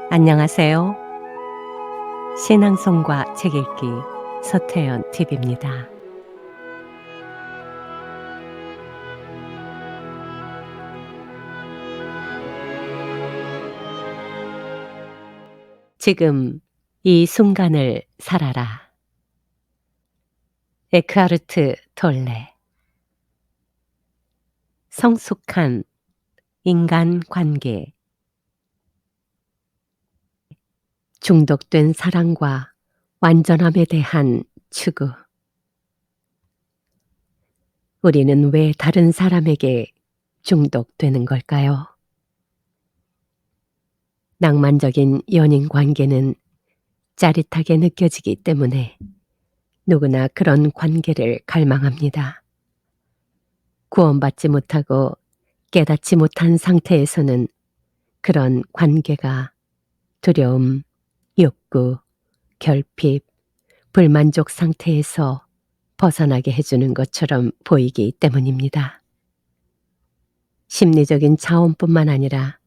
안녕하세요. 신앙송과 책 읽기 서태연 TV입니다. 지금 이 순간을 살아라. 에크하르트 톨레. 성숙한 인간 관계. 중독된 사랑과 완전함에 대한 추구. 우리는 왜 다른 사람에게 중독되는 걸까요? 낭만적인 연인 관계는 짜릿하게 느껴지기 때문에 누구나 그런 관계를 갈망합니다. 구원받지 못하고 깨닫지 못한 상태에서는 그런 관계가 두려움, 욕구, 결핍, 불만족 상태에서 벗어나게 해주는 것처럼 보이기 때문입니다. 심리적인 차원뿐만 아니라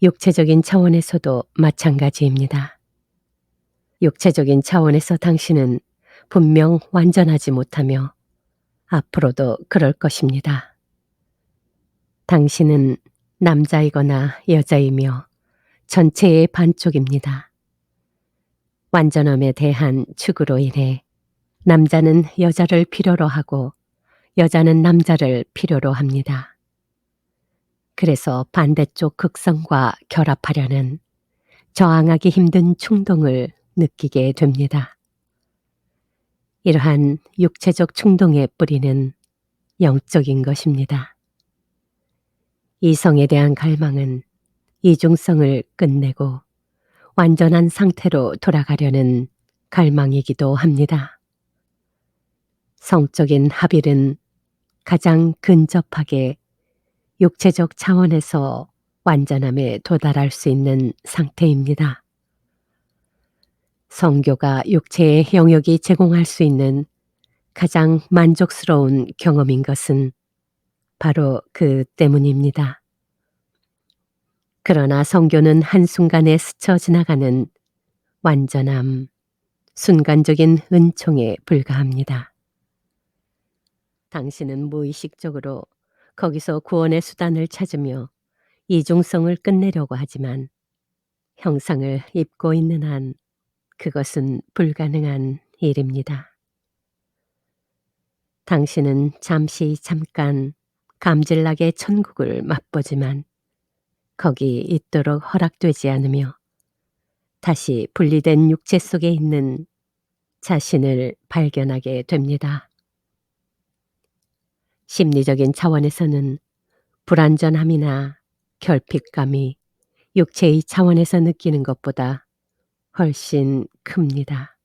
육체적인 차원에서도 마찬가지입니다. 육체적인 차원에서 당신은 분명 완전하지 못하며 앞으로도 그럴 것입니다. 당신은 남자이거나 여자이며 전체의 반쪽입니다. 완전함에 대한 추구로 인해 남자는 여자를 필요로 하고 여자는 남자를 필요로 합니다. 그래서 반대쪽 극성과 결합하려는 저항하기 힘든 충동을 느끼게 됩니다. 이러한 육체적 충동의 뿌리는 영적인 것입니다. 이성에 대한 갈망은 이중성을 끝내고 완전한 상태로 돌아가려는 갈망이기도 합니다. 성적인 합일은 가장 근접하게 육체적 차원에서 완전함에 도달할 수 있는 상태입니다. 성교가 육체의 영역이 제공할 수 있는 가장 만족스러운 경험인 것은 바로 그 때문입니다. 그러나 성교는 한순간에 스쳐 지나가는 완전함, 순간적인 은총에 불과합니다. 당신은 무의식적으로 거기서 구원의 수단을 찾으며 이중성을 끝내려고 하지만 형상을 입고 있는 한 그것은 불가능한 일입니다. 당신은 잠깐 감질나게 천국을 맛보지만 거기 있도록 허락되지 않으며 다시 분리된 육체 속에 있는 자신을 발견하게 됩니다. 심리적인 차원에서는 불완전함이나 결핍감이 육체의 차원에서 느끼는 것보다 훨씬 큽니다.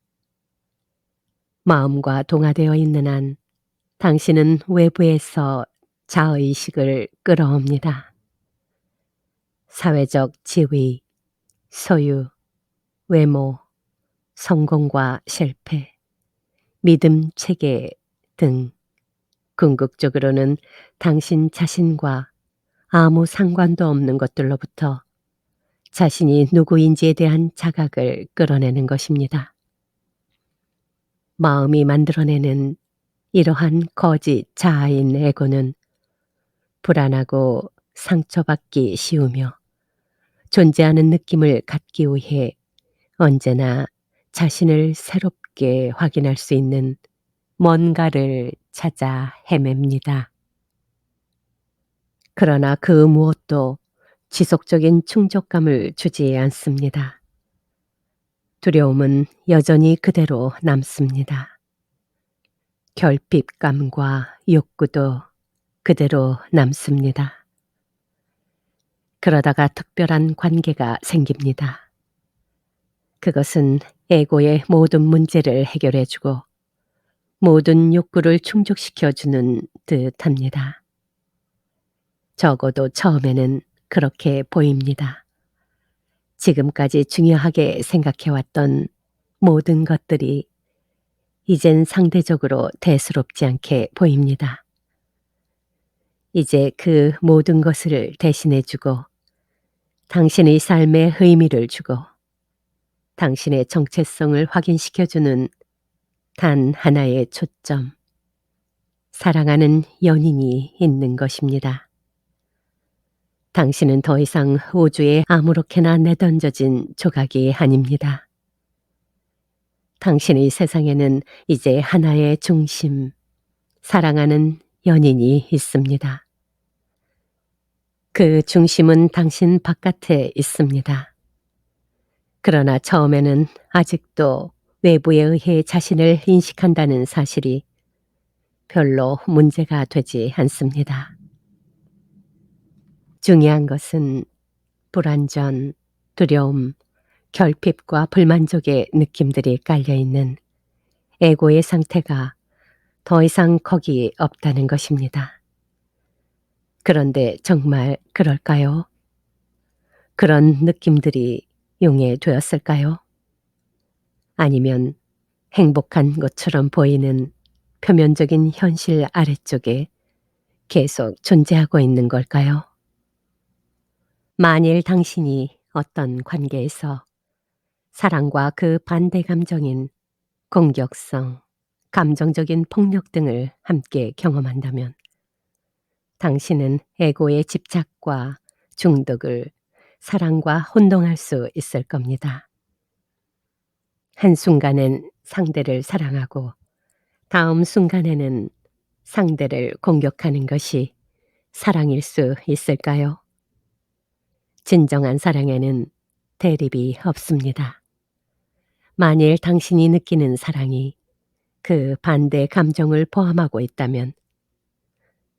마음과 동화되어 있는 한 당신은 외부에서 자의식을 끌어옵니다. 사회적 지위, 소유, 외모, 성공과 실패, 믿음 체계 등 궁극적으로는 당신 자신과 아무 상관도 없는 것들로부터 자신이 누구인지에 대한 자각을 끌어내는 것입니다. 마음이 만들어내는 이러한 거짓 자아인 에고는 불안하고 상처받기 쉬우며 존재하는 느낌을 갖기 위해 언제나 자신을 새롭게 확인할 수 있는 뭔가를 찾아 헤맵니다. 그러나 그 무엇도 지속적인 충족감을 주지 않습니다. 두려움은 여전히 그대로 남습니다. 결핍감과 욕구도 그대로 남습니다. 그러다가 특별한 관계가 생깁니다. 그것은 에고의 모든 문제를 해결해주고 모든 욕구를 충족시켜주는 듯합니다. 적어도 처음에는 그렇게 보입니다. 지금까지 중요하게 생각해왔던 모든 것들이 이젠 상대적으로 대수롭지 않게 보입니다. 이제 그 모든 것을 대신해주고 당신의 삶에 의미를 주고 당신의 정체성을 확인시켜주는 단 하나의 초점, 사랑하는 연인이 있는 것입니다. 당신은 더 이상 우주에 아무렇게나 내던져진 조각이 아닙니다. 당신의 세상에는 이제 하나의 중심, 사랑하는 연인이 있습니다. 그 중심은 당신 바깥에 있습니다. 그러나 처음에는 아직도 외부에 의해 자신을 인식한다는 사실이 별로 문제가 되지 않습니다. 중요한 것은 불안전, 두려움, 결핍과 불만족의 느낌들이 깔려있는 에고의 상태가 더 이상 거기 없다는 것입니다. 그런데 정말 그럴까요? 그런 느낌들이 용해되었을까요? 아니면 행복한 것처럼 보이는 표면적인 현실 아래쪽에 계속 존재하고 있는 걸까요? 만일 당신이 어떤 관계에서 사랑과 그 반대 감정인 공격성, 감정적인 폭력 등을 함께 경험한다면 당신은 에고의 집착과 중독을 사랑과 혼동할 수 있을 겁니다. 한순간엔 상대를 사랑하고 다음 순간에는 상대를 공격하는 것이 사랑일 수 있을까요? 진정한 사랑에는 대립이 없습니다. 만일 당신이 느끼는 사랑이 그 반대 감정을 포함하고 있다면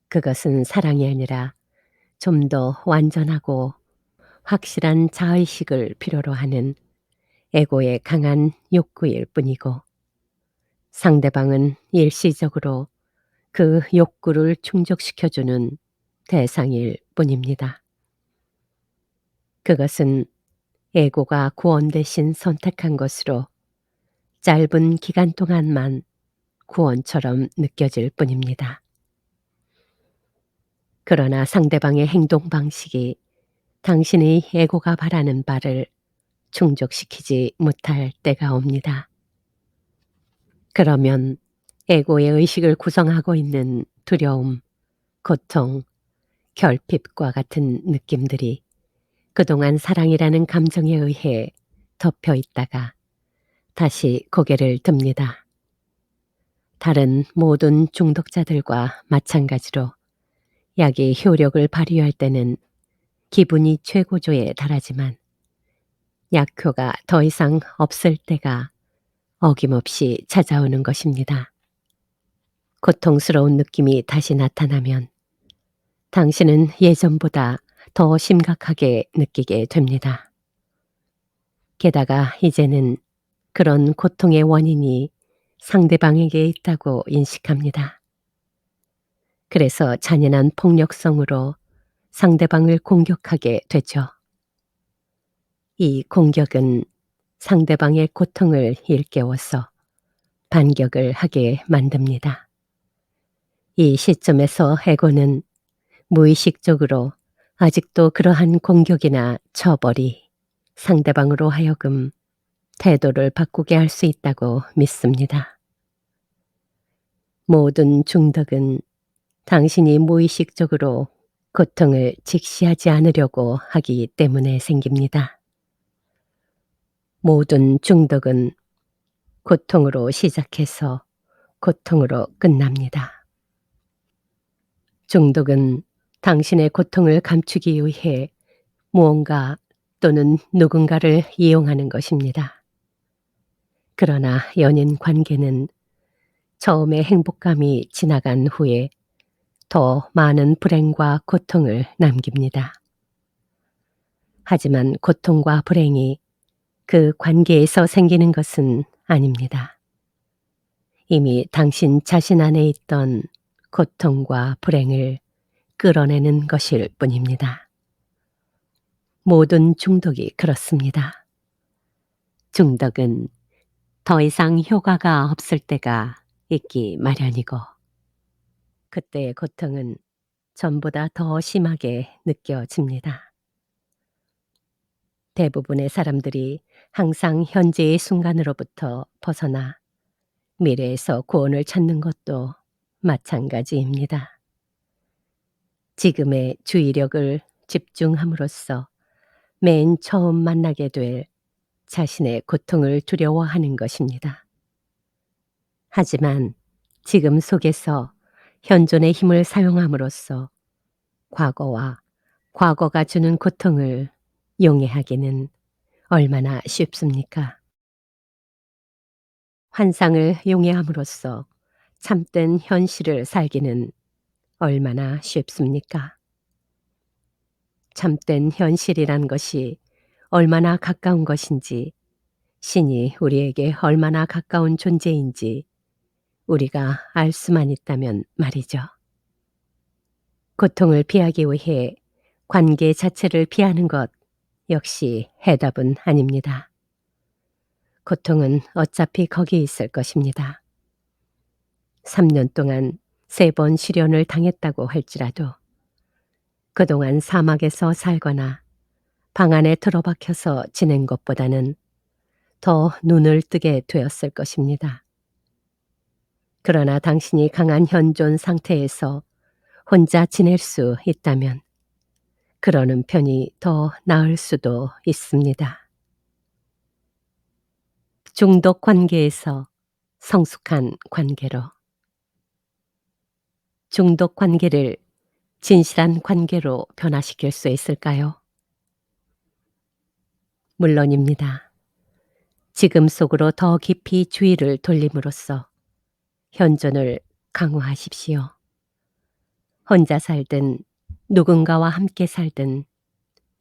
그것은 사랑이 아니라 좀 더 완전하고 확실한 자의식을 필요로 하는 에고의 강한 욕구일 뿐이고 상대방은 일시적으로 그 욕구를 충족시켜주는 대상일 뿐입니다. 그것은 에고가 구원 대신 선택한 것으로 짧은 기간 동안만 구원처럼 느껴질 뿐입니다. 그러나 상대방의 행동 방식이 당신의 에고가 바라는 바를 충족시키지 못할 때가 옵니다. 그러면 에고의 의식을 구성하고 있는 두려움, 고통, 결핍과 같은 느낌들이 그동안 사랑이라는 감정에 의해 덮여 있다가 다시 고개를 듭니다. 다른 모든 중독자들과 마찬가지로 약이 효력을 발휘할 때는 기분이 최고조에 달하지만 약효가 더 이상 없을 때가 어김없이 찾아오는 것입니다. 고통스러운 느낌이 다시 나타나면 당신은 예전보다 더 심각하게 느끼게 됩니다. 게다가 이제는 그런 고통의 원인이 상대방에게 있다고 인식합니다. 그래서 잔인한 폭력성으로 상대방을 공격하게 되죠. 이 공격은 상대방의 고통을 일깨워서 반격을 하게 만듭니다. 이 시점에서 에고는 무의식적으로 아직도 그러한 공격이나 처벌이 상대방으로 하여금 태도를 바꾸게 할 수 있다고 믿습니다. 모든 중독은 당신이 무의식적으로 고통을 직시하지 않으려고 하기 때문에 생깁니다. 모든 중독은 고통으로 시작해서 고통으로 끝납니다. 중독은 당신의 고통을 감추기 위해 무언가 또는 누군가를 이용하는 것입니다. 그러나 연인 관계는 처음의 행복감이 지나간 후에 더 많은 불행과 고통을 남깁니다. 하지만 고통과 불행이 그 관계에서 생기는 것은 아닙니다. 이미 당신 자신 안에 있던 고통과 불행을 끌어내는 것일 뿐입니다. 모든 중독이 그렇습니다. 중독은 더 이상 효과가 없을 때가 있기 마련이고 그때의 고통은 전보다 더 심하게 느껴집니다. 대부분의 사람들이 항상 현재의 순간으로부터 벗어나 미래에서 구원을 찾는 것도 마찬가지입니다. 지금의 주의력을 집중함으로써 맨 처음 만나게 될 자신의 고통을 두려워하는 것입니다. 하지만 지금 속에서 현존의 힘을 사용함으로써 과거와 과거가 주는 고통을 용해하기는 얼마나 쉽습니까? 환상을 용해함으로써 참된 현실을 살기는 얼마나 쉽습니까? 참된 현실이란 것이 얼마나 가까운 것인지, 신이 우리에게 얼마나 가까운 존재인지 우리가 알 수만 있다면 말이죠. 고통을 피하기 위해 관계 자체를 피하는 것 역시 해답은 아닙니다. 고통은 어차피 거기 있을 것입니다. 3년 동안 3번 실연을 당했다고 할지라도 그동안 사막에서 살거나 방 안에 틀어박혀서 지낸 것보다는 더 눈을 뜨게 되었을 것입니다. 그러나 당신이 강한 현존 상태에서 혼자 지낼 수 있다면 그러는 편이 더 나을 수도 있습니다. 중독 관계에서 성숙한 관계로. 중독 관계를 진실한 관계로 변화시킬 수 있을까요? 물론입니다. 지금 속으로 더 깊이 주의를 돌림으로써 현존을 강화하십시오. 혼자 살든 누군가와 함께 살든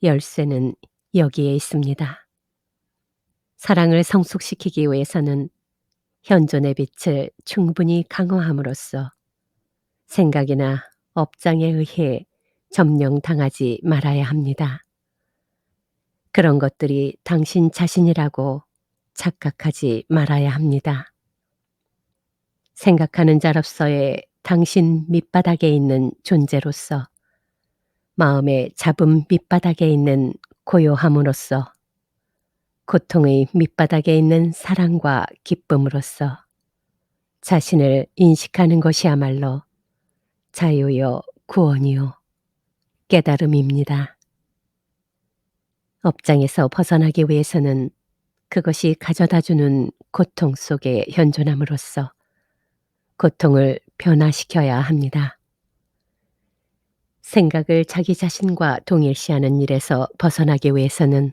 열쇠는 여기에 있습니다. 사랑을 성숙시키기 위해서는 현존의 빛을 충분히 강화함으로써 생각이나 업장에 의해 점령당하지 말아야 합니다. 그런 것들이 당신 자신이라고 착각하지 말아야 합니다. 생각하는 자로서의 당신 밑바닥에 있는 존재로서 마음의 잡음 밑바닥에 있는 고요함으로써 고통의 밑바닥에 있는 사랑과 기쁨으로써 자신을 인식하는 것이야말로 자유요 구원이요 깨달음입니다. 업장에서 벗어나기 위해서는 그것이 가져다주는 고통 속에 현존함으로써 고통을 변화시켜야 합니다. 생각을 자기 자신과 동일시하는 일에서 벗어나기 위해서는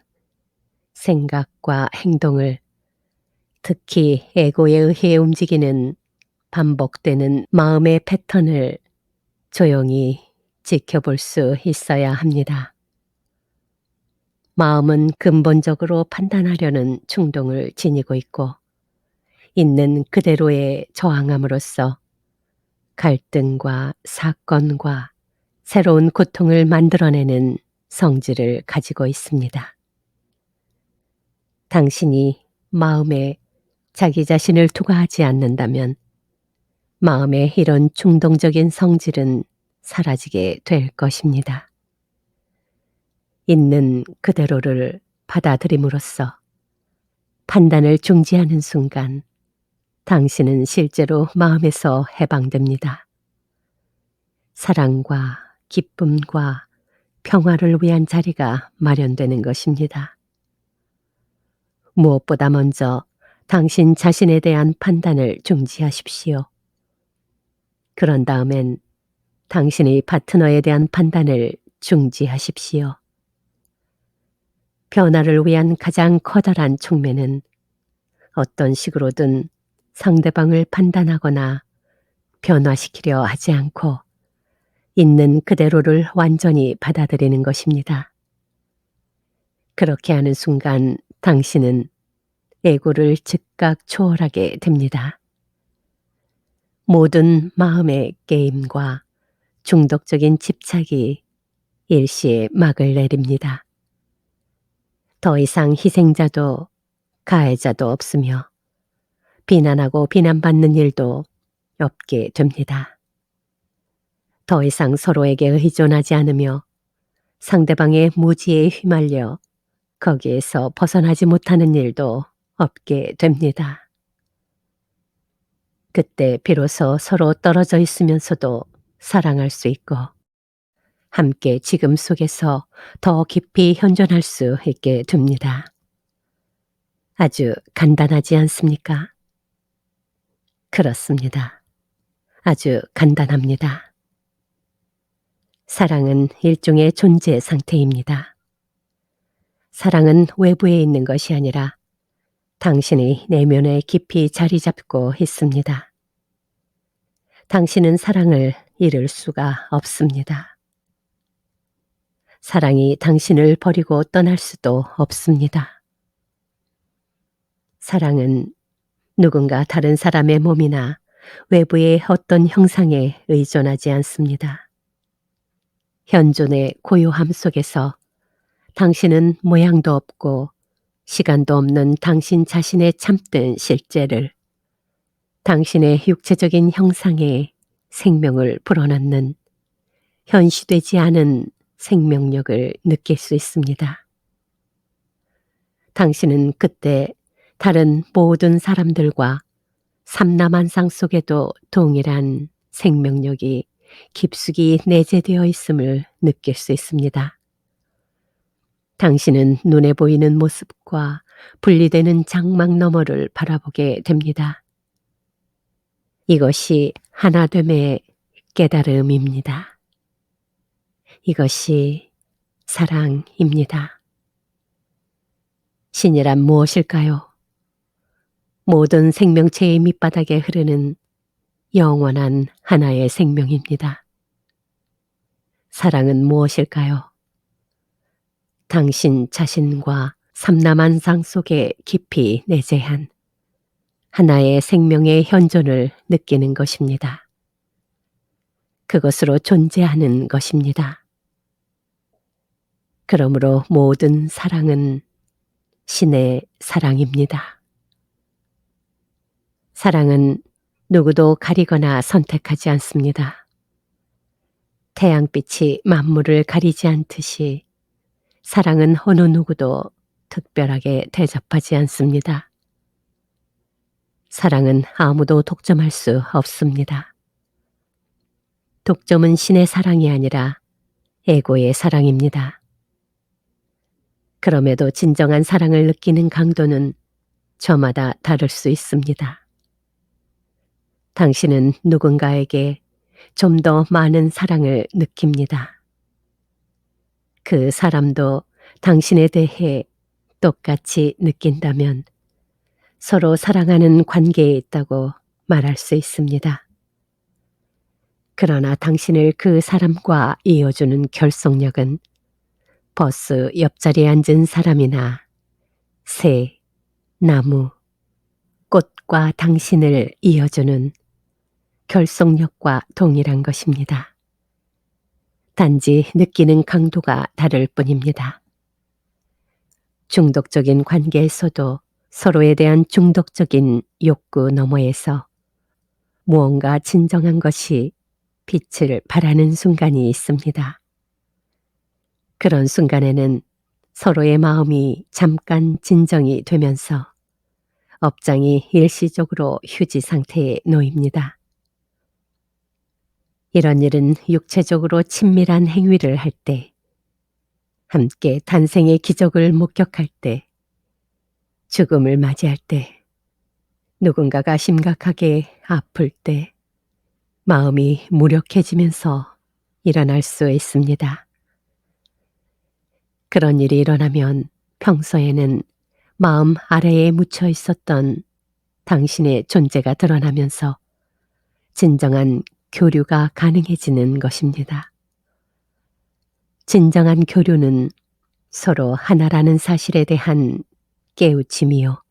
생각과 행동을 특히 에고에 의해 움직이는 반복되는 마음의 패턴을 조용히 지켜볼 수 있어야 합니다. 마음은 근본적으로 판단하려는 충동을 지니고 있고 있는 그대로에 저항함으로써 갈등과 사건과 새로운 고통을 만들어내는 성질을 가지고 있습니다. 당신이 마음에 자기 자신을 투과하지 않는다면 마음의 이런 충동적인 성질은 사라지게 될 것입니다. 있는 그대로를 받아들임으로써 판단을 중지하는 순간 당신은 실제로 마음에서 해방됩니다. 사랑과 기쁨과 평화를 위한 자리가 마련되는 것입니다. 무엇보다 먼저 당신 자신에 대한 판단을 중지하십시오. 그런 다음엔 당신의 파트너에 대한 판단을 중지하십시오. 변화를 위한 가장 커다란 촉매는 어떤 식으로든 상대방을 판단하거나 변화시키려 하지 않고 있는 그대로를 완전히 받아들이는 것입니다. 그렇게 하는 순간 당신은 에고를 즉각 초월하게 됩니다. 모든 마음의 게임과 중독적인 집착이 일시에 막을 내립니다. 더 이상 희생자도 가해자도 없으며 비난하고 비난받는 일도 없게 됩니다. 더 이상 서로에게 의존하지 않으며 상대방의 무지에 휘말려 거기에서 벗어나지 못하는 일도 없게 됩니다. 그때 비로소 서로 떨어져 있으면서도 사랑할 수 있고 함께 지금 속에서 더 깊이 현존할 수 있게 됩니다. 아주 간단하지 않습니까? 그렇습니다. 아주 간단합니다. 사랑은 일종의 존재 상태입니다. 사랑은 외부에 있는 것이 아니라 당신의 내면에 깊이 자리 잡고 있습니다. 당신은 사랑을 잃을 수가 없습니다. 사랑이 당신을 버리고 떠날 수도 없습니다. 사랑은 누군가 다른 사람의 몸이나 외부의 어떤 형상에 의존하지 않습니다. 현존의 고요함 속에서 당신은 모양도 없고 시간도 없는 당신 자신의 참된 실제를 당신의 육체적인 형상에 생명을 불어넣는 현시되지 않은 생명력을 느낄 수 있습니다. 당신은 그때 다른 모든 사람들과 삼라만상 속에도 동일한 생명력이 깊숙이 내재되어 있음을 느낄 수 있습니다. 당신은 눈에 보이는 모습과 분리되는 장막 너머를 바라보게 됩니다. 이것이 하나됨의 깨달음입니다. 이것이 사랑입니다. 신이란 무엇일까요? 모든 생명체의 밑바닥에 흐르는 영원한 하나의 생명입니다. 사랑은 무엇일까요? 당신 자신과 삼라만상 속에 깊이 내재한 하나의 생명의 현존을 느끼는 것입니다. 그것으로 존재하는 것입니다. 그러므로 모든 사랑은 신의 사랑입니다. 사랑은 누구도 가리거나 선택하지 않습니다. 태양빛이 만물을 가리지 않듯이 사랑은 어느 누구도 특별하게 대접하지 않습니다. 사랑은 아무도 독점할 수 없습니다. 독점은 신의 사랑이 아니라 에고의 사랑입니다. 그럼에도 진정한 사랑을 느끼는 강도는 저마다 다를 수 있습니다. 당신은 누군가에게 좀 더 많은 사랑을 느낍니다. 그 사람도 당신에 대해 똑같이 느낀다면 서로 사랑하는 관계에 있다고 말할 수 있습니다. 그러나 당신을 그 사람과 이어주는 결속력은 버스 옆자리에 앉은 사람이나 새, 나무, 꽃과 당신을 이어주는 결속력과 동일한 것입니다. 단지 느끼는 강도가 다를 뿐입니다. 중독적인 관계에서도 서로에 대한 중독적인 욕구 너머에서 무언가 진정한 것이 빛을 발하는 순간이 있습니다. 그런 순간에는 서로의 마음이 잠깐 진정이 되면서 업장이 일시적으로 휴지 상태에 놓입니다. 이런 일은 육체적으로 친밀한 행위를 할 때, 함께 탄생의 기적을 목격할 때, 죽음을 맞이할 때, 누군가가 심각하게 아플 때, 마음이 무력해지면서 일어날 수 있습니다. 그런 일이 일어나면 평소에는 마음 아래에 묻혀 있었던 당신의 존재가 드러나면서 진정한 교류가 가능해지는 것입니다. 진정한 교류는 서로 하나라는 사실에 대한 깨우침이요.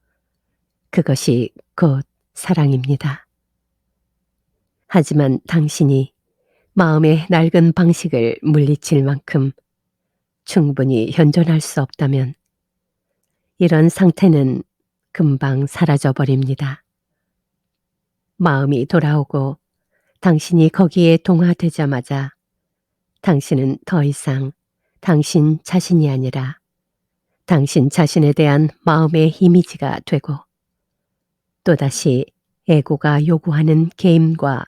그것이 곧 사랑입니다. 하지만 당신이 마음의 낡은 방식을 물리칠 만큼 충분히 현존할 수 없다면 이런 상태는 금방 사라져버립니다. 마음이 돌아오고 당신이 거기에 동화되자마자 당신은 더 이상 당신 자신이 아니라 당신 자신에 대한 마음의 이미지가 되고 또다시 에고가 요구하는 게임과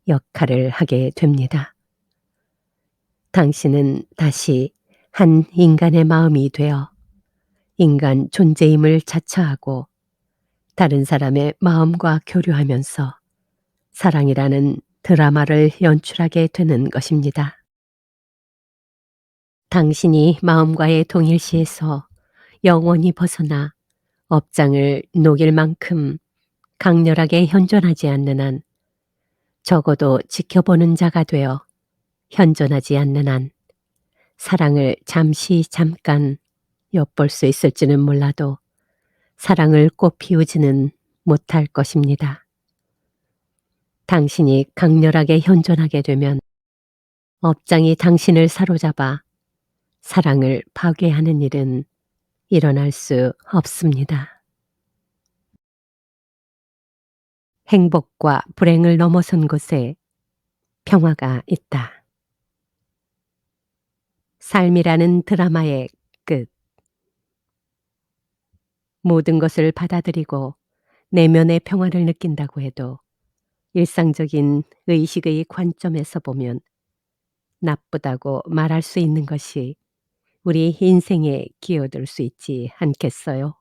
역할을 하게 됩니다. 당신은 다시 한 인간의 마음이 되어 인간 존재임을 자처하고 다른 사람의 마음과 교류하면서 사랑이라는 드라마를 연출하게 되는 것입니다. 당신이 마음과의 동일시에서 영원히 벗어나 업장을 녹일 만큼 강렬하게 현존하지 않는 한, 적어도 지켜보는 자가 되어 현존하지 않는 한 사랑을 잠깐 엿볼 수 있을지는 몰라도 사랑을 꽃피우지는 못할 것입니다. 당신이 강렬하게 현존하게 되면 업장이 당신을 사로잡아 사랑을 파괴하는 일은 일어날 수 없습니다. 행복과 불행을 넘어선 곳에 평화가 있다. 삶이라는 드라마의 끝. 모든 것을 받아들이고 내면의 평화를 느낀다고 해도 일상적인 의식의 관점에서 보면 나쁘다고 말할 수 있는 것이 우리 인생에 기어들 수 있지 않겠어요?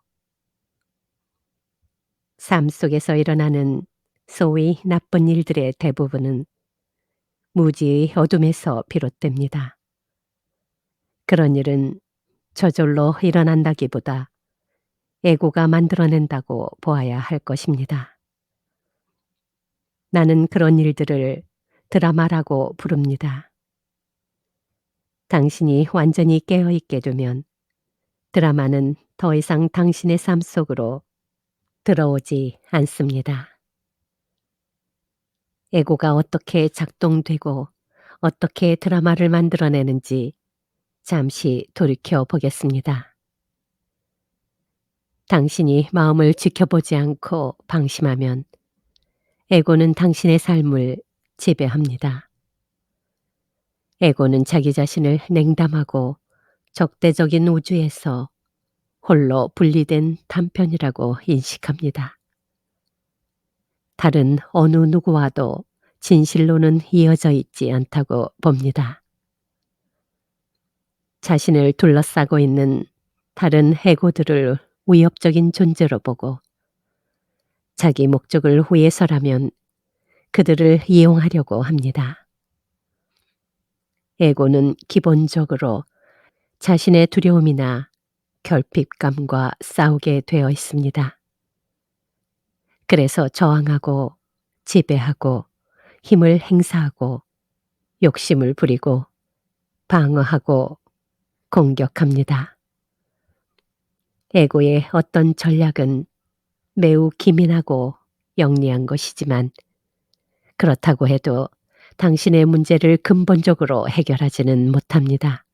삶 속에서 일어나는 소위 나쁜 일들의 대부분은 무지의 어둠에서 비롯됩니다. 그런 일은 저절로 일어난다기보다 에고가 만들어낸다고 보아야 할 것입니다. 나는 그런 일들을 드라마라고 부릅니다. 당신이 완전히 깨어있게 되면 드라마는 더 이상 당신의 삶 속으로 들어오지 않습니다. 에고가 어떻게 작동되고 어떻게 드라마를 만들어내는지 잠시 돌이켜 보겠습니다. 당신이 마음을 지켜보지 않고 방심하면 에고는 당신의 삶을 지배합니다. 에고는 자기 자신을 냉담하고 적대적인 우주에서 홀로 분리된 단편이라고 인식합니다. 다른 어느 누구와도 진실로는 이어져 있지 않다고 봅니다. 자신을 둘러싸고 있는 다른 해고들을 위협적인 존재로 보고 자기 목적을 위해서라면 그들을 이용하려고 합니다. 에고는 기본적으로 자신의 두려움이나 결핍감과 싸우게 되어 있습니다. 그래서 저항하고 지배하고 힘을 행사하고 욕심을 부리고 방어하고 공격합니다. 에고의 어떤 전략은 매우 기민하고 영리한 것이지만 그렇다고 해도 당신의 문제를 근본적으로 해결하지는 못합니다.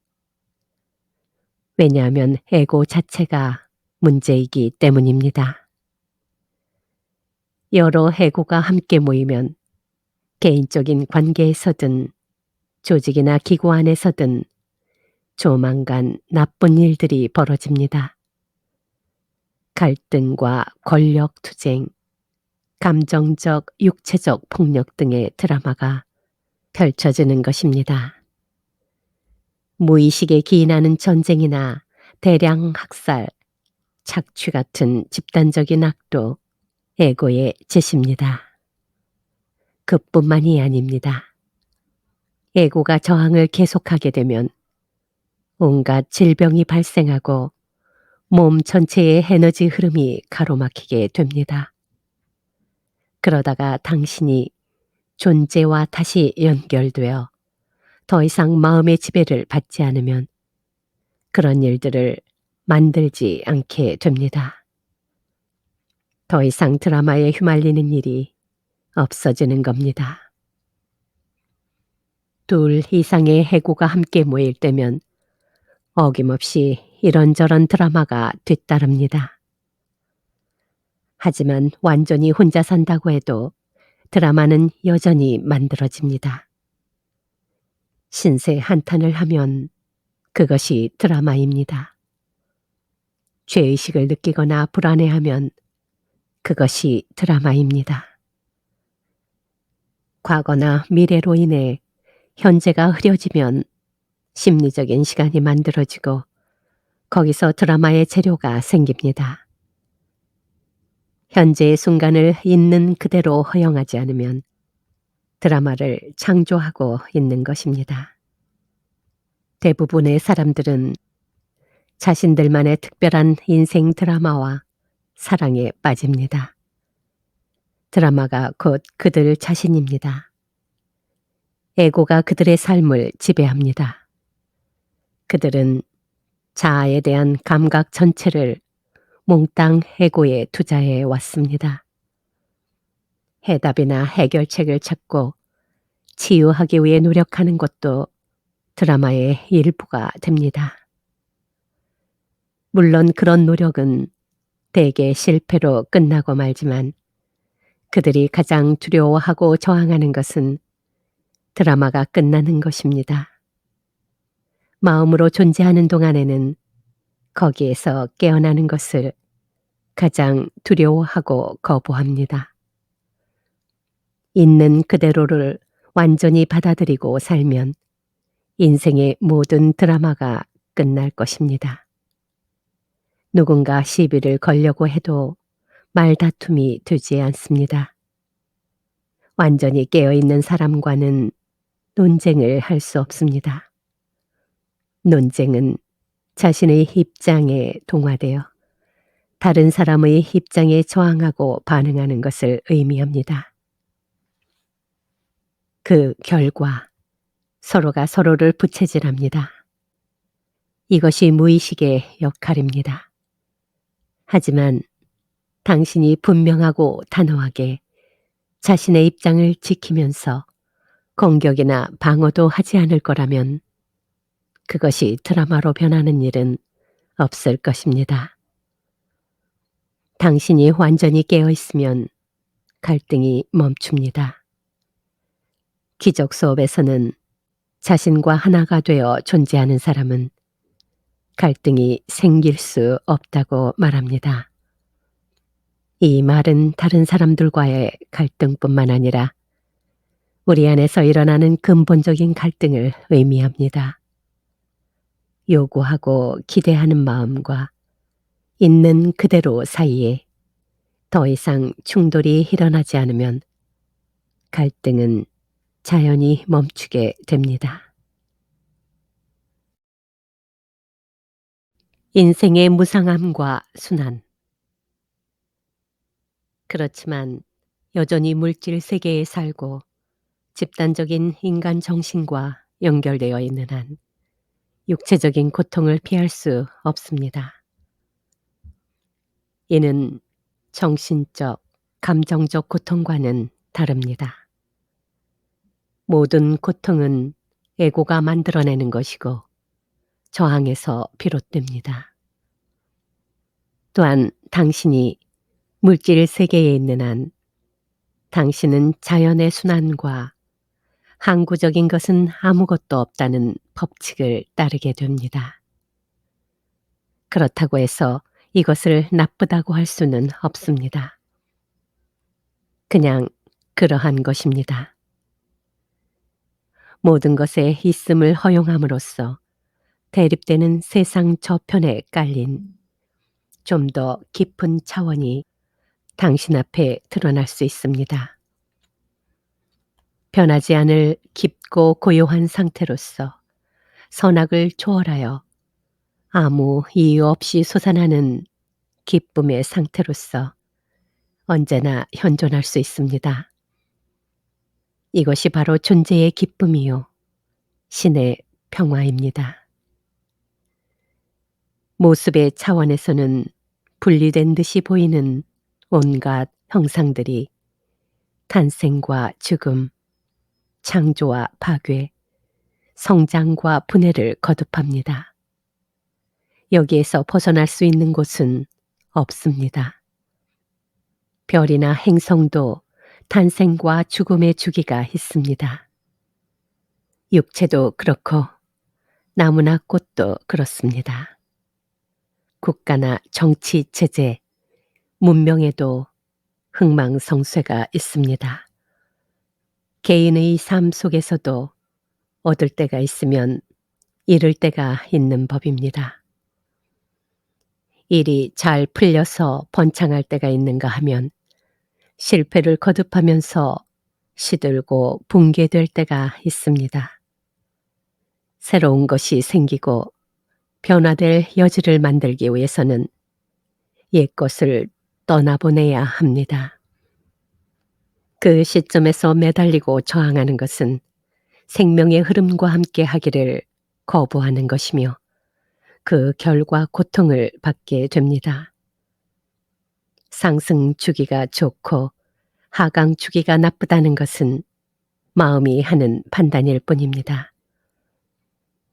왜냐하면 에고 자체가 문제이기 때문입니다. 여러 에고가 함께 모이면 개인적인 관계에서든 조직이나 기구 안에서든 조만간 나쁜 일들이 벌어집니다. 갈등과 권력 투쟁, 감정적, 육체적 폭력 등의 드라마가 펼쳐지는 것입니다. 무의식에 기인하는 전쟁이나 대량 학살, 착취 같은 집단적인 악도 에고의 짓입니다. 그뿐만이 아닙니다. 에고가 저항을 계속하게 되면 온갖 질병이 발생하고 몸 전체의 에너지 흐름이 가로막히게 됩니다. 그러다가 당신이 존재와 다시 연결되어 더 이상 마음의 지배를 받지 않으면 그런 일들을 만들지 않게 됩니다. 더 이상 드라마에 휘말리는 일이 없어지는 겁니다. 둘 이상의 해고가 함께 모일 때면 어김없이 이런저런 드라마가 뒤따릅니다. 하지만 완전히 혼자 산다고 해도 드라마는 여전히 만들어집니다. 신세 한탄을 하면 그것이 드라마입니다. 죄의식을 느끼거나 불안해하면 그것이 드라마입니다. 과거나 미래로 인해 현재가 흐려지면 심리적인 시간이 만들어지고 거기서 드라마의 재료가 생깁니다. 현재의 순간을 있는 그대로 허용하지 않으면 드라마를 창조하고 있는 것입니다. 대부분의 사람들은 자신들만의 특별한 인생 드라마와 사랑에 빠집니다. 드라마가 곧 그들 자신입니다. 에고가 그들의 삶을 지배합니다. 그들은 자아에 대한 감각 전체를 몽땅 에고에 투자해 왔습니다. 해답이나 해결책을 찾고 치유하기 위해 노력하는 것도 드라마의 일부가 됩니다. 물론 그런 노력은 대개 실패로 끝나고 말지만 그들이 가장 두려워하고 저항하는 것은 드라마가 끝나는 것입니다. 마음으로 존재하는 동안에는 거기에서 깨어나는 것을 가장 두려워하고 거부합니다. 있는 그대로를 완전히 받아들이고 살면 인생의 모든 드라마가 끝날 것입니다. 누군가 시비를 걸려고 해도 말다툼이 되지 않습니다. 완전히 깨어있는 사람과는 논쟁을 할 수 없습니다. 논쟁은 자신의 입장에 동화되어 다른 사람의 입장에 저항하고 반응하는 것을 의미합니다. 그 결과 서로가 서로를 부채질합니다. 이것이 무의식의 역할입니다. 하지만 당신이 분명하고 단호하게 자신의 입장을 지키면서 공격이나 방어도 하지 않을 거라면 그것이 드라마로 변하는 일은 없을 것입니다. 당신이 완전히 깨어 있으면 갈등이 멈춥니다. 기적 수업에서는 자신과 하나가 되어 존재하는 사람은 갈등이 생길 수 없다고 말합니다. 이 말은 다른 사람들과의 갈등뿐만 아니라 우리 안에서 일어나는 근본적인 갈등을 의미합니다. 요구하고 기대하는 마음과 있는 그대로 사이에 더 이상 충돌이 일어나지 않으면 갈등은 자연히 멈추게 됩니다. 인생의 무상함과 순환. 그렇지만 여전히 물질 세계에 살고 집단적인 인간 정신과 연결되어 있는 한 육체적인 고통을 피할 수 없습니다. 이는 정신적, 감정적 고통과는 다릅니다. 모든 고통은 에고가 만들어내는 것이고 저항에서 비롯됩니다. 또한 당신이 물질 세계에 있는 한 당신은 자연의 순환과 항구적인 것은 아무것도 없다는 법칙을 따르게 됩니다. 그렇다고 해서 이것을 나쁘다고 할 수는 없습니다. 그냥 그러한 것입니다. 모든 것에 있음을 허용함으로써 대립되는 세상 저편에 깔린 좀 더 깊은 차원이 당신 앞에 드러날 수 있습니다. 변하지 않을 깊고 고요한 상태로서 선악을 초월하여 아무 이유 없이 솟아나는 기쁨의 상태로서 언제나 현존할 수 있습니다. 이것이 바로 존재의 기쁨이요, 신의 평화입니다. 모습의 차원에서는 분리된 듯이 보이는 온갖 형상들이 탄생과 죽음, 창조와 파괴, 성장과 분해를 거듭합니다. 여기에서 벗어날 수 있는 곳은 없습니다. 별이나 행성도 탄생과 죽음의 주기가 있습니다. 육체도 그렇고 나무나 꽃도 그렇습니다. 국가나 정치 체제, 문명에도 흥망성쇠가 있습니다. 개인의 삶 속에서도 얻을 때가 있으면 잃을 때가 있는 법입니다. 일이 잘 풀려서 번창할 때가 있는가 하면 실패를 거듭하면서 시들고 붕괴될 때가 있습니다. 새로운 것이 생기고 변화될 여지를 만들기 위해서는 옛 것을 떠나보내야 합니다. 그 시점에서 매달리고 저항하는 것은 생명의 흐름과 함께 하기를 거부하는 것이며 그 결과 고통을 받게 됩니다. 상승 주기가 좋고 하강 주기가 나쁘다는 것은 마음이 하는 판단일 뿐입니다.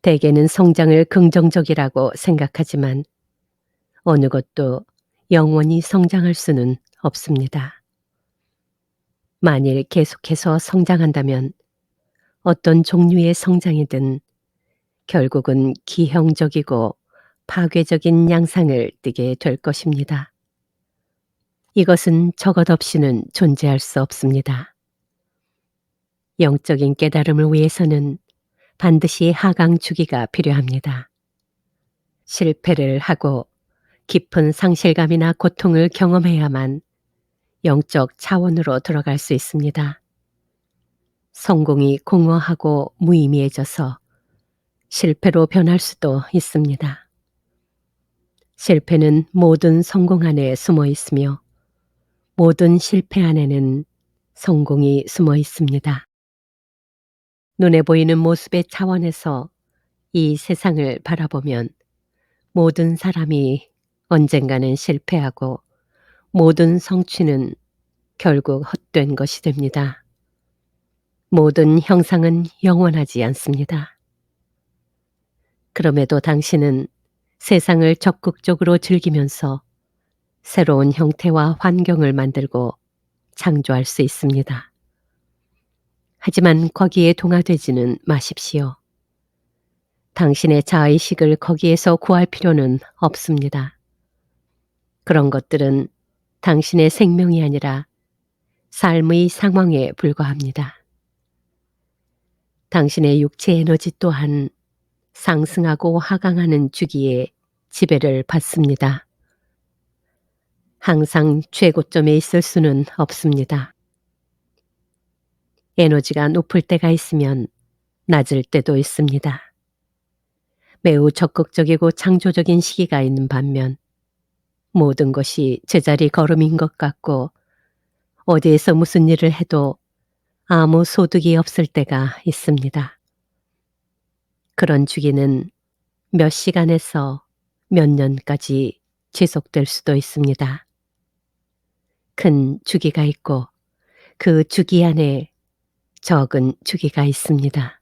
대개는 성장을 긍정적이라고 생각하지만 어느 것도 영원히 성장할 수는 없습니다. 만일 계속해서 성장한다면 어떤 종류의 성장이든 결국은 기형적이고 파괴적인 양상을 띠게 될 것입니다. 이것은 저것 없이는 존재할 수 없습니다. 영적인 깨달음을 위해서는 반드시 하강 주기가 필요합니다. 실패를 하고 깊은 상실감이나 고통을 경험해야만 영적 차원으로 들어갈 수 있습니다. 성공이 공허하고 무의미해져서 실패로 변할 수도 있습니다. 실패는 모든 성공 안에 숨어 있으며 모든 실패 안에는 성공이 숨어 있습니다. 눈에 보이는 모습의 차원에서 이 세상을 바라보면 모든 사람이 언젠가는 실패하고 모든 성취는 결국 헛된 것이 됩니다. 모든 형상은 영원하지 않습니다. 그럼에도 당신은 세상을 적극적으로 즐기면서 새로운 형태와 환경을 만들고 창조할 수 있습니다. 하지만 거기에 동화되지는 마십시오. 당신의 자의식을 거기에서 구할 필요는 없습니다. 그런 것들은 당신의 생명이 아니라 삶의 상황에 불과합니다. 당신의 육체 에너지 또한 상승하고 하강하는 주기에 지배를 받습니다. 항상 최고점에 있을 수는 없습니다. 에너지가 높을 때가 있으면 낮을 때도 있습니다. 매우 적극적이고 창조적인 시기가 있는 반면 모든 것이 제자리 걸음인 것 같고 어디에서 무슨 일을 해도 아무 소득이 없을 때가 있습니다. 그런 주기는 몇 시간에서 몇 년까지 지속될 수도 있습니다. 큰 주기가 있고 그 주기 안에 적은 주기가 있습니다.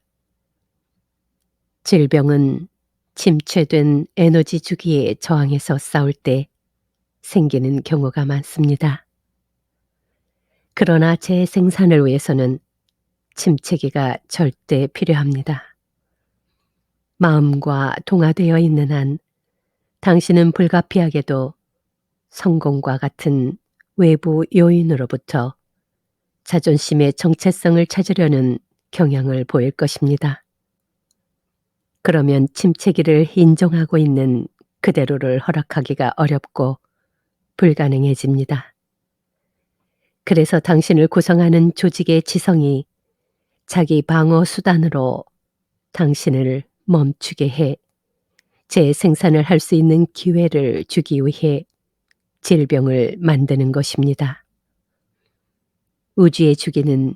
질병은 침체된 에너지 주기에 저항해서 싸울 때 생기는 경우가 많습니다. 그러나 재생산을 위해서는 침체기가 절대 필요합니다. 마음과 동화되어 있는 한 당신은 불가피하게도 성공과 같은 외부 요인으로부터 자존심의 정체성을 찾으려는 경향을 보일 것입니다. 그러면 침체기를 인정하고 있는 그대로를 허락하기가 어렵고 불가능해집니다. 그래서 당신을 구성하는 조직의 지성이 자기 방어 수단으로 당신을 멈추게 해 재생산을 할 수 있는 기회를 주기 위해 질병을 만드는 것입니다. 우주의 주기는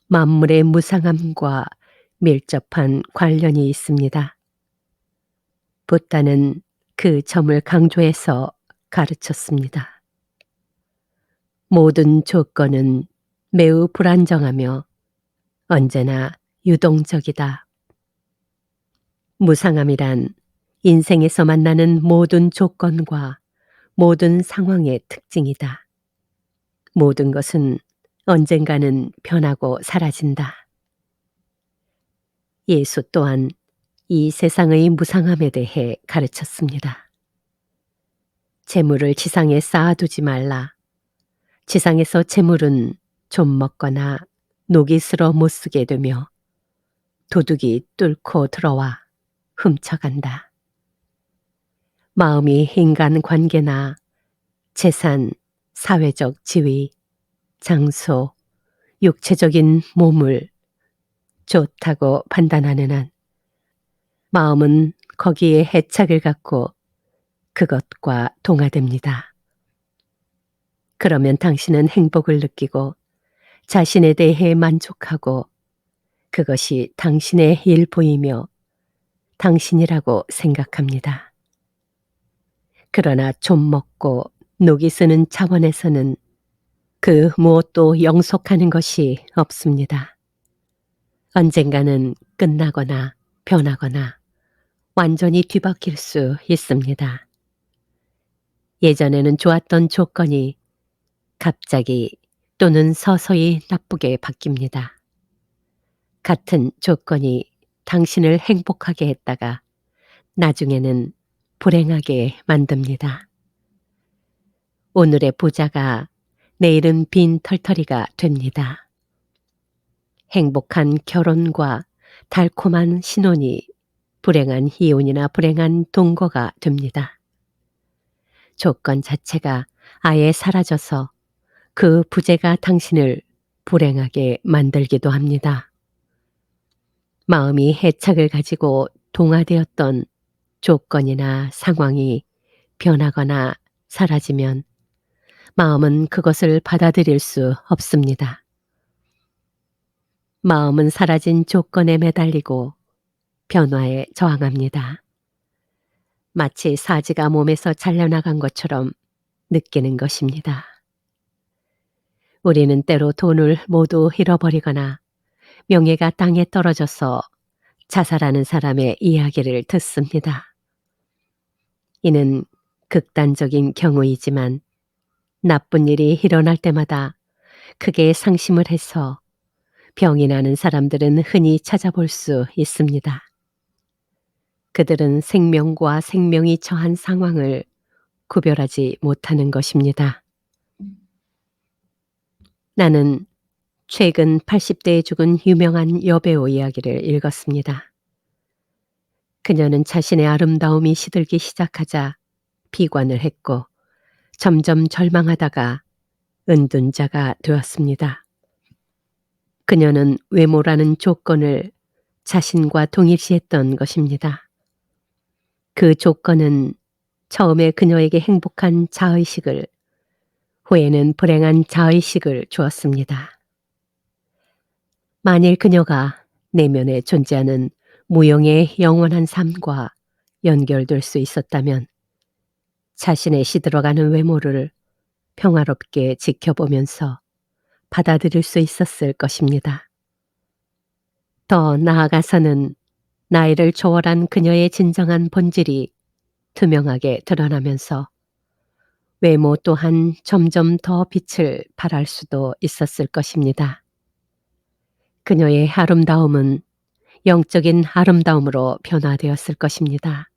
만물의 무상함과 밀접한 관련이 있습니다. 붓다는 그 점을 강조해서 가르쳤습니다. 모든 조건은 매우 불안정하며 언제나 유동적이다. 무상함이란 인생에서 만나는 모든 조건과 모든 상황의 특징이다. 모든 것은 언젠가는 변하고 사라진다. 예수 또한 이 세상의 무상함에 대해 가르쳤습니다. 재물을 지상에 쌓아두지 말라. 지상에서 재물은 좀 먹거나 녹이 슬어 못 쓰게 되며 도둑이 뚫고 들어와 훔쳐간다. 마음이 인간 관계나 재산, 사회적 지위, 장소, 육체적인 몸을 좋다고 판단하는 한 마음은 거기에 애착을 갖고 그것과 동화됩니다. 그러면 당신은 행복을 느끼고 자신에 대해 만족하고 그것이 당신의 일부이며 당신이라고 생각합니다. 그러나 좀 먹고 녹이 쓰는 차원에서는 그 무엇도 영속하는 것이 없습니다. 언젠가는 끝나거나 변하거나 완전히 뒤바뀔 수 있습니다. 예전에는 좋았던 조건이 갑자기 또는 서서히 나쁘게 바뀝니다. 같은 조건이 당신을 행복하게 했다가 나중에는 불행하게 만듭니다. 오늘의 부자가 내일은 빈 털터리가 됩니다. 행복한 결혼과 달콤한 신혼이 불행한 이혼이나 불행한 동거가 됩니다. 조건 자체가 아예 사라져서 그 부재가 당신을 불행하게 만들기도 합니다. 마음이 애착을 가지고 동화되었던 조건이나 상황이 변하거나 사라지면 마음은 그것을 받아들일 수 없습니다. 마음은 사라진 조건에 매달리고 변화에 저항합니다. 마치 사지가 몸에서 잘려나간 것처럼 느끼는 것입니다. 우리는 때로 돈을 모두 잃어버리거나 명예가 땅에 떨어져서 자살하는 사람의 이야기를 듣습니다. 이는 극단적인 경우이지만 나쁜 일이 일어날 때마다 크게 상심을 해서 병이 나는 사람들은 흔히 찾아볼 수 있습니다. 그들은 생명과 생명이 처한 상황을 구별하지 못하는 것입니다. 나는 최근 80대에 죽은 유명한 여배우 이야기를 읽었습니다. 그녀는 자신의 아름다움이 시들기 시작하자 비관을 했고 점점 절망하다가 은둔자가 되었습니다. 그녀는 외모라는 조건을 자신과 동일시했던 것입니다. 그 조건은 처음에 그녀에게 행복한 자의식을, 후에는 불행한 자의식을 주었습니다. 만일 그녀가 내면에 존재하는 무형의 영원한 삶과 연결될 수 있었다면 자신의 시들어가는 외모를 평화롭게 지켜보면서 받아들일 수 있었을 것입니다. 더 나아가서는 나이를 초월한 그녀의 진정한 본질이 투명하게 드러나면서 외모 또한 점점 더 빛을 발할 수도 있었을 것입니다. 그녀의 아름다움은 영적인 아름다움으로 변화되었을 것입니다.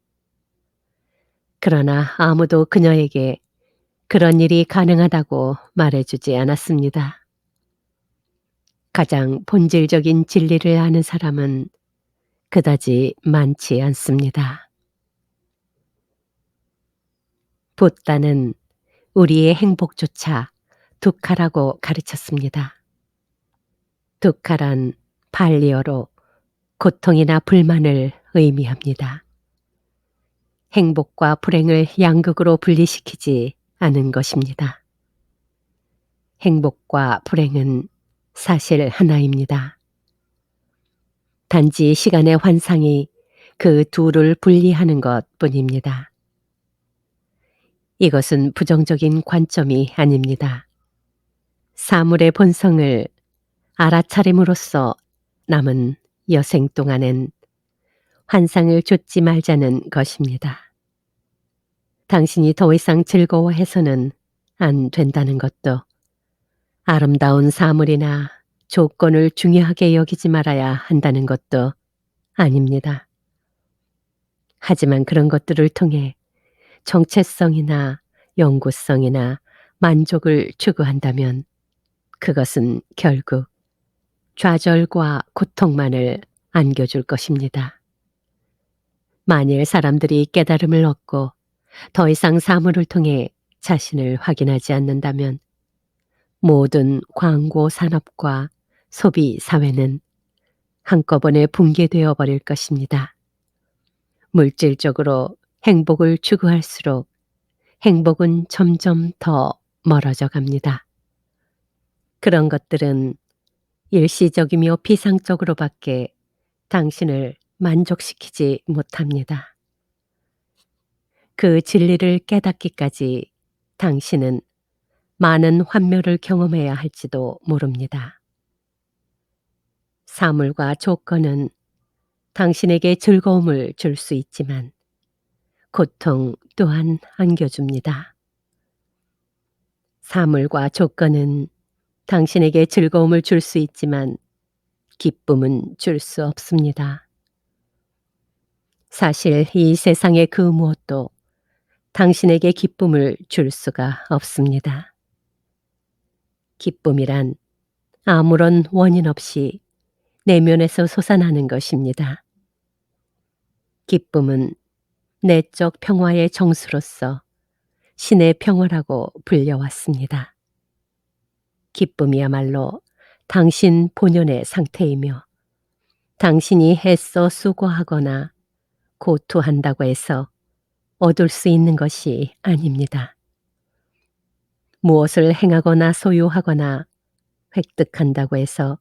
그러나 아무도 그녀에게 그런 일이 가능하다고 말해주지 않았습니다. 가장 본질적인 진리를 아는 사람은 그다지 많지 않습니다. 붓다는 우리의 행복조차 두카라고 가르쳤습니다. 두카란 발리어로 고통이나 불만을 의미합니다. 행복과 불행을 양극으로 분리시키지 않은 것입니다. 행복과 불행은 사실 하나입니다. 단지 시간의 환상이 그 둘을 분리하는 것뿐입니다. 이것은 부정적인 관점이 아닙니다. 사물의 본성을 알아차림으로써 남은 여생 동안엔 환상을 좇지 말자는 것입니다. 당신이 더 이상 즐거워해서는 안 된다는 것도, 아름다운 사물이나 조건을 중요하게 여기지 말아야 한다는 것도 아닙니다. 하지만 그런 것들을 통해 정체성이나 영구성이나 만족을 추구한다면 그것은 결국 좌절과 고통만을 안겨줄 것입니다. 만일 사람들이 깨달음을 얻고 더 이상 사물을 통해 자신을 확인하지 않는다면 모든 광고 산업과 소비 사회는 한꺼번에 붕괴되어 버릴 것입니다. 물질적으로 행복을 추구할수록 행복은 점점 더 멀어져 갑니다. 그런 것들은 일시적이며 비상적으로밖에 당신을 만족시키지 못합니다. 그 진리를 깨닫기까지 당신은 많은 환멸을 경험해야 할지도 모릅니다. 사물과 조건은 당신에게 즐거움을 줄 수 있지만 고통 또한 안겨줍니다. 사물과 조건은 당신에게 즐거움을 줄 수 있지만 기쁨은 줄 수 없습니다. 사실 이 세상의 그 무엇도 당신에게 기쁨을 줄 수가 없습니다. 기쁨이란 아무런 원인 없이 내면에서 솟아나는 것입니다. 기쁨은 내적 평화의 정수로서 신의 평화라고 불려왔습니다. 기쁨이야말로 당신 본연의 상태이며 당신이 애써 수고하거나 고투한다고 해서 얻을 수 있는 것이 아닙니다. 무엇을 행하거나 소유하거나 획득한다고 해서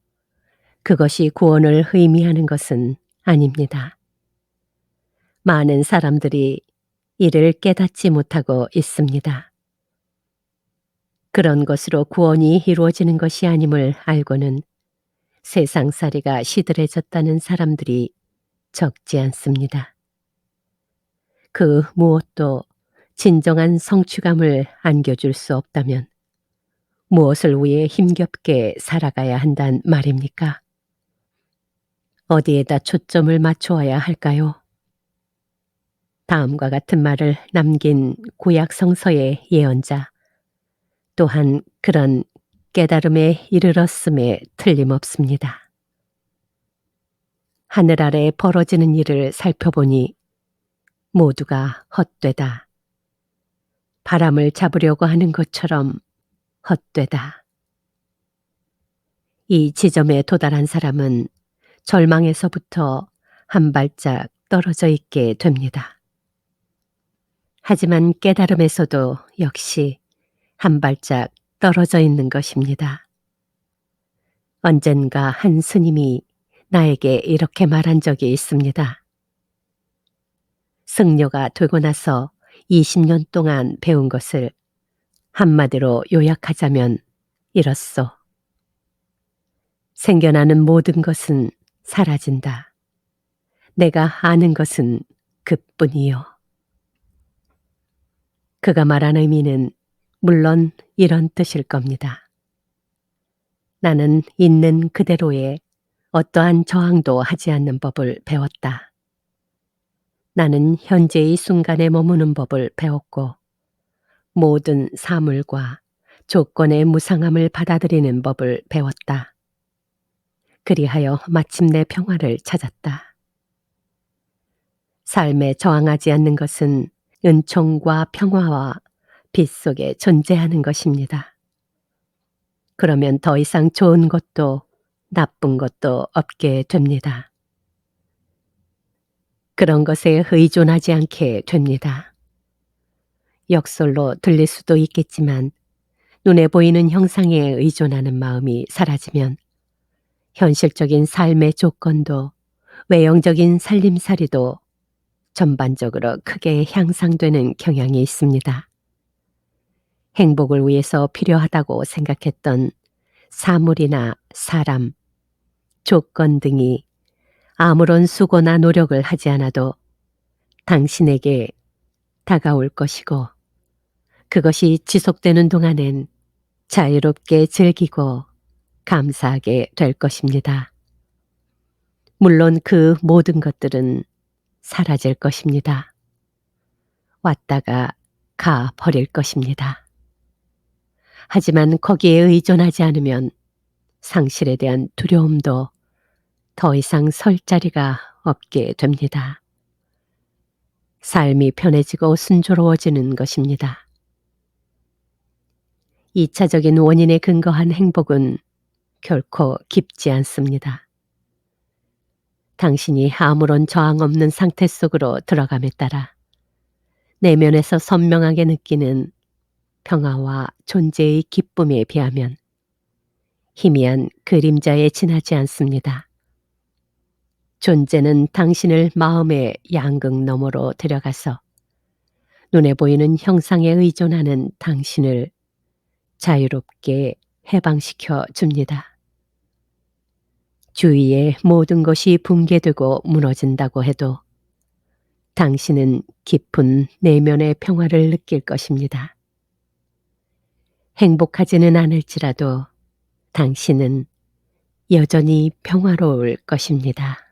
그것이 구원을 의미하는 것은 아닙니다. 많은 사람들이 이를 깨닫지 못하고 있습니다. 그런 것으로 구원이 이루어지는 것이 아님을 알고는 세상살이가 시들해졌다는 사람들이 적지 않습니다. 그 무엇도 진정한 성취감을 안겨줄 수 없다면 무엇을 위해 힘겹게 살아가야 한단 말입니까? 어디에다 초점을 맞추어야 할까요? 다음과 같은 말을 남긴 구약 성서의 예언자 또한 그런 깨달음에 이르렀음에 틀림없습니다. 하늘 아래 벌어지는 일을 살펴보니 모두가 헛되다. 바람을 잡으려고 하는 것처럼 헛되다. 이 지점에 도달한 사람은 절망에서부터 한 발짝 떨어져 있게 됩니다. 하지만 깨달음에서도 역시 한 발짝 떨어져 있는 것입니다. 언젠가 한 스님이 나에게 이렇게 말한 적이 있습니다. 승려가 되고 나서 20년 동안 배운 것을 한마디로 요약하자면 이렇소. 생겨나는 모든 것은 사라진다. 내가 아는 것은 그뿐이요. 그가 말한 의미는 물론 이런 뜻일 겁니다. 나는 있는 그대로의 어떠한 저항도 하지 않는 법을 배웠다. 나는 현재의 순간에 머무는 법을 배웠고 모든 사물과 조건의 무상함을 받아들이는 법을 배웠다. 그리하여 마침내 평화를 찾았다. 삶에 저항하지 않는 것은 은총과 평화와 빛 속에 존재하는 것입니다. 그러면 더 이상 좋은 것도 나쁜 것도 없게 됩니다. 그런 것에 의존하지 않게 됩니다. 역설로 들릴 수도 있겠지만 눈에 보이는 형상에 의존하는 마음이 사라지면 현실적인 삶의 조건도 외형적인 살림살이도 전반적으로 크게 향상되는 경향이 있습니다. 행복을 위해서 필요하다고 생각했던 사물이나 사람, 조건 등이 아무런 수고나 노력을 하지 않아도 당신에게 다가올 것이고 그것이 지속되는 동안엔 자유롭게 즐기고 감사하게 될 것입니다. 물론 그 모든 것들은 사라질 것입니다. 왔다가 가 버릴 것입니다. 하지만 거기에 의존하지 않으면 상실에 대한 두려움도 더 이상 설 자리가 없게 됩니다. 삶이 편해지고 순조로워지는 것입니다. 2차적인 원인에 근거한 행복은 결코 깊지 않습니다. 당신이 아무런 저항 없는 상태 속으로 들어감에 따라 내면에서 선명하게 느끼는 평화와 존재의 기쁨에 비하면 희미한 그림자에 지나지 않습니다. 존재는 당신을 마음의 양극 너머로 데려가서 눈에 보이는 형상에 의존하는 당신을 자유롭게 해방시켜 줍니다. 주위의 모든 것이 붕괴되고 무너진다고 해도 당신은 깊은 내면의 평화를 느낄 것입니다. 행복하지는 않을지라도 당신은 여전히 평화로울 것입니다.